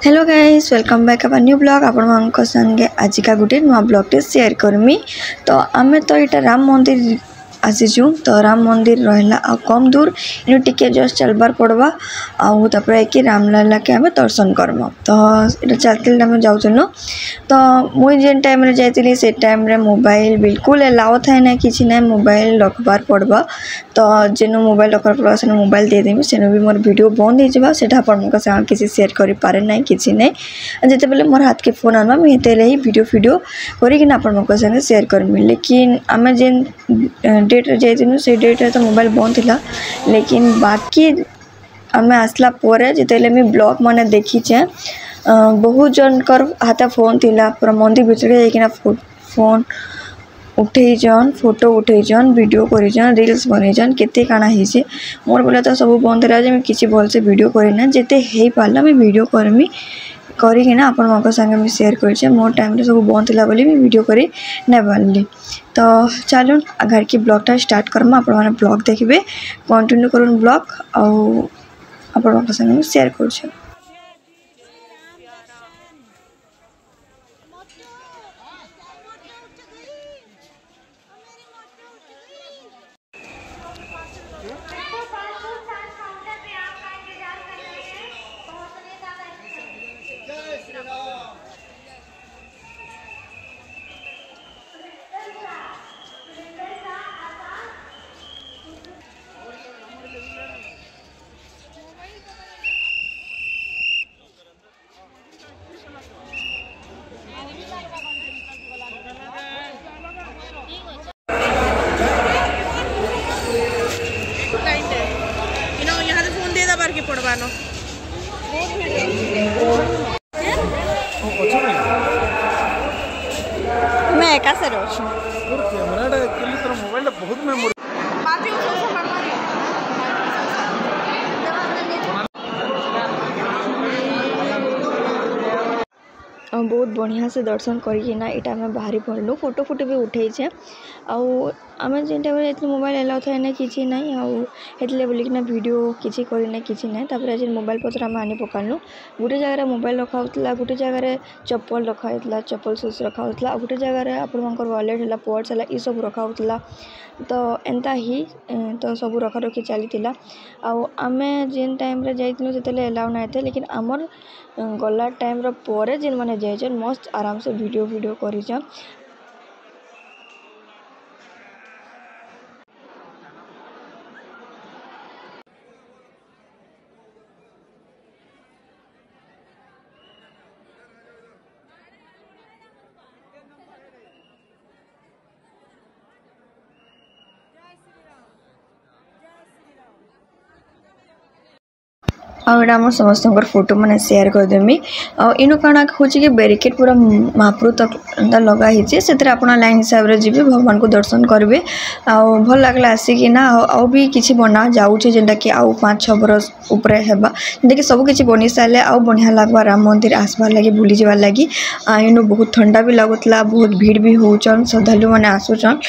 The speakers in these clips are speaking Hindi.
Hello guys welcome back our new blog आपण संगे आज का गोटे नुआ ब्लॉग टे शेयर करमी। तो आमे तो यहाँ राम मंदिर आसीचु। तो राम मंदिर रहा आ कम दूर इन टिके जस्ट चलबार पड़वा आपर कि रामलला के आम दर्शन करम। तो ये चलते आम जाऊँ। तो मुई जेन टाइम रे जाइली से टाइम रे मोबाइल बिल्कुल अलाउ थाए ना कि ना मोबाइल रखबार पड़वा। तो जेनु मोबाइल रखबार पड़वा से मोबाइल देदेमी सेनु भी मोर वीडियो बंद हो जावा सेटा आपन संग किसी शेयर करि पारे ना किसी नहीं। जिते बेले मोर हाथ के फोन आनवा मुझे ही वीडियो करी आपन संगे शेयर करमी। लेकिन आम जेन डेट रे जाइनु से डेट रे तो मोबाइल बंद थिला। लेकिन बाकी आम आसला परे जिते मुझे ब्लॉग मैंने देखीचे बहुत जनकर हाथ फोन थिला पूरा मंदिर भितर जाइकिना फोन उठेजन फोटो उठेजन वीडियो करेजन रील्स बनईजन केते काना हिचे। मोर बोले तो सब बंद रहा मैं किसी भलसे वीडियो करना जिते हो पाला मैं वीडियो करमी करिकिना आपण संगे मैं शेयर कर मोर टाइम सब बंद थिला बोली मैं वीडियो करी नहीं पारली। तो चलून आगे की ब्लॉगटा स्टार्ट करमा आपण माने ब्लॉग देखिए कंटिन्यू करूँ ब्लॉग आपण संगे शेयर कर। मैं एका से रोश कैमरा मोबाइल बहुत मेमोरी बहुत बढ़िया से दर्शन करना यहाँ बाहरी पड़लु फोटो फोटो भी उठे आम जेन टाइम जाइए मोबाइल एलाउ थाए ना कि ना आते बोलिकिना वीडियो किसी करना कि ना। आज मोबाइल पत्र आम आनी पकालु गोटे जगह मोबाइल रखा होता गोटे जगह चप्पल रखा होता चप्पल सुज रखा होता गोटे जगह आप वॉलेट है पर्स है ये सब रखा होता। तो एंता ही तो सब रखा रखी चली आम जेन टाइम जाइलु से एलाउ ना थे। लेकिन आमर गला टाइम पर जेन मैंने जाइछन मस्त आराम से वीडियो करिछन। आम समस्त फोटो मैंने शेयर करदेमी। इनु काना हो बैरिकेड पूरा महाप्रभु तक लगा ही से लाइन हिसाब से जी भगवान को दर्शन करेंगे। भल लगला आसिकिना भी किसी बना जाऊे जेनटा कि आउ 5-6 बरस उपरे हेबा जेनटा कि सब किसी बनी सारे आउ बढ़िया लगवा राम मंदिर आसबार लगी बुली जावार लगी। इनु बहुत ठंडा भी लगुला बहुत भीड़ भी होचन श्रद्धालु मैंने आसुचन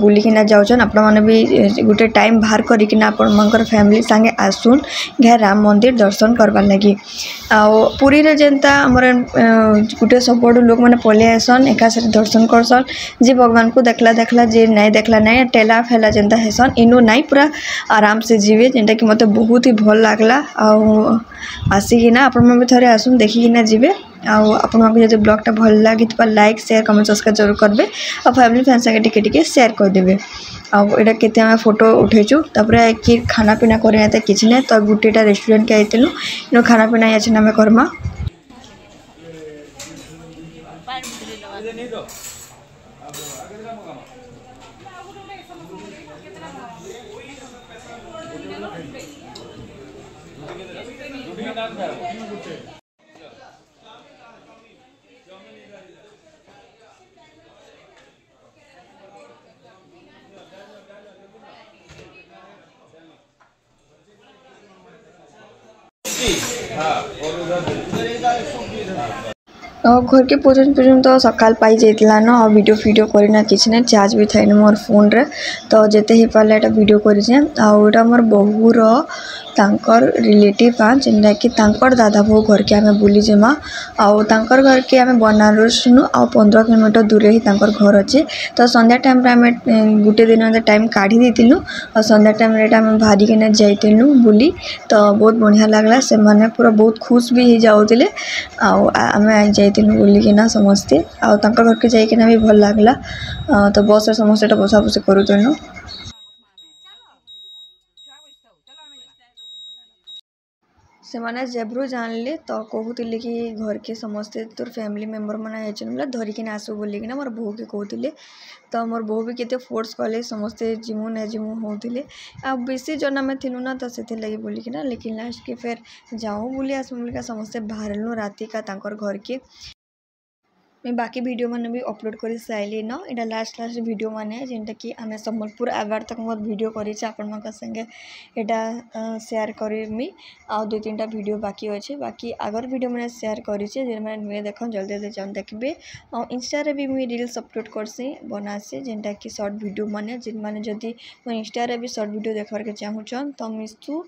बुलिकिना जाऊन। आपण मैंने भी गोटे टाइम बाहर करकिना आपण फैमिली संगे आसुन घे राम मंदिर दर्शन करवार लगी। पुरी रे जेनता हमर गोटे सब लोक मैंने पलि आसन एका साथ दर्शन करसन जे भगवान को देखला जे नहीं देखला नहीं टेला फेला जेनता हेसन इनो नहीं पूरा आराम से जीवे जेनटा कि मते बहुत ही भल लागला। आसिकिना आपण भी थरे आसुन देखिकिना जीवे। आपको जो ब्लॉगटा भल लगी लाइक शेयर कमेंट सब्सक्राइब जरूर करेंगे और फैमिली फ्रेंड संगे टिके शेयर करदेवे। आटा केते आम फोटो उठेचु कि खाना पीना करना किसी ना। तो गोटेटा रेस्टोरेंट के आइलु इन खाना पीना अच्छे आम करमा। घर के पर्यटन तो सकाल पाई जाइला न वीडियो करना किसी ना चार्ज भी था मोर फोन रे। तो जेते ही पाले वीडियो करें आउटा मोर बहुर तांकर रिलेटिव हाँ जेनटा कि तांकर दादा बो घर के आम बुली जिमा आउ तांकर घर के आम बनारस नु आ 15 किलोमीटर दूर ही तांकर घर अच्छे। तो संध्या टाइम रे आम गुटे दिन टाइम काढ़ी देलु और संध्या टाइम रे आम भारी के जाइलु बुली। तो बहुत बढ़िया लगला से माने पूरा बहुत खुश भी हो जाउतिले आम जाइलु बुलिकिना समस्ते आ घर के जाइकिना भी भल लगला। तो बस समस्ते बसा बसी करूँ से माने जेब्रु जानले तो कहूतिले कि घर के समस्ते तोर फैमिली मेंबर माने आइछन बोले धरिकिना आसु बोलिकिना मोर बहू के कहूतिले। तो मोर बहू भी केते फोर्स कले समस्ते जिमु ने जिमु होतिले आ बेसी जना में थिनु ना तो सेथे लगी बोलिकिना लेकिन लास्ट के फिर जाऊँ बोली आसु बोलिका समस्ते बाहरनु राति का तांकर घर के मैं बाकी वीडियो माने भी अपलोड कर साइली न इटा लास्ट वीडियो माने जेनटा कि आम संबलपुर आबार तक मोर वीडियो करी आपण संगे एटा शेयर करमी आ 2-3टा वीडियो बाकी अच्छे बाकी आगर वीडियो मैंने शेयर करी जे मैंने नुए देख जल्दी जल्दी जान देखबे आ इंस्टा रे भी मुई रील्स अपलोड करसी बनासी जेनटा कि शॉर्ट वीडियो माने जिन माने जदी मोर इंस्टा रे भी शॉर्ट वीडियो देखबार के चाहूछन तो मिसु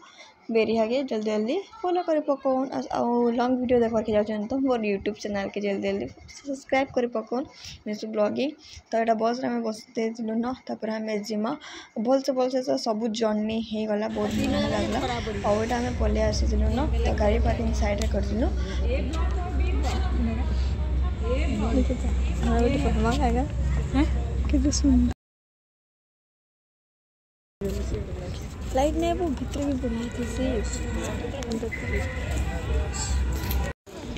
बेरी आगे जल्दी जल्दी फॉलो कर पकोन और लॉन्ग वीडियो देखा के जाऊँ तो मोर यूट्यूब चैनल के जल्दी जल्दी सब्सक्राइब कर पकोन मिसु ब्लॉगिंग। तो यहाँ बस आम बसते न तापर आम जिमा भल से सब जर्नी हो गला बहुत दिन लगला और यहाँ आम पलि आसी न तो गाड़ी पार्किंग साइड कर लाइट नहीं वो भीतर भी बढ़िया थी से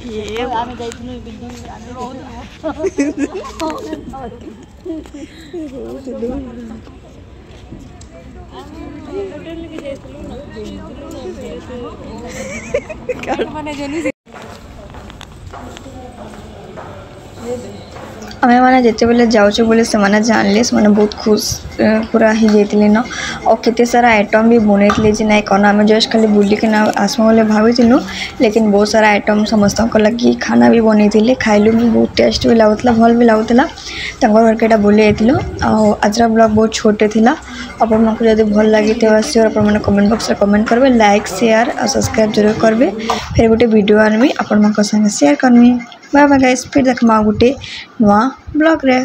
ये आमे जाइतनु बिल्डिंग आमे बहुत माने जनी आमे माने जेते बेले जाउछु बोले से माने जानले से माने बहुत खुश पूरा ही जेतले न और केते सारा आइटम भी बनेतले जे नाइ कोना में जस्ट खाली बुली के ना आसमा बोले भाबिथिलु लेकिन बहुत सारा आइटम समस्त को लगी खाना भी बनेतिले खाइलु भी बहुत टेस्ट भी लागुतला भल भी लागुतला तंगर घर केटा बोले एतिलो आ आजरा ब्लॉग बहुत छोटे थिला अपन मनको जदी भल लागि ते श्योर अपन माने कमेंट बॉक्स रे कमेंट करबे लाइक शेयर और सब्सक्राइब जरूर करबे फिर गोटे वीडियो आनमी अपन मनको संगे शेयर करमी। बाय बाय गाइस फिर देखमा गोटे नवा ब्लॉग रे।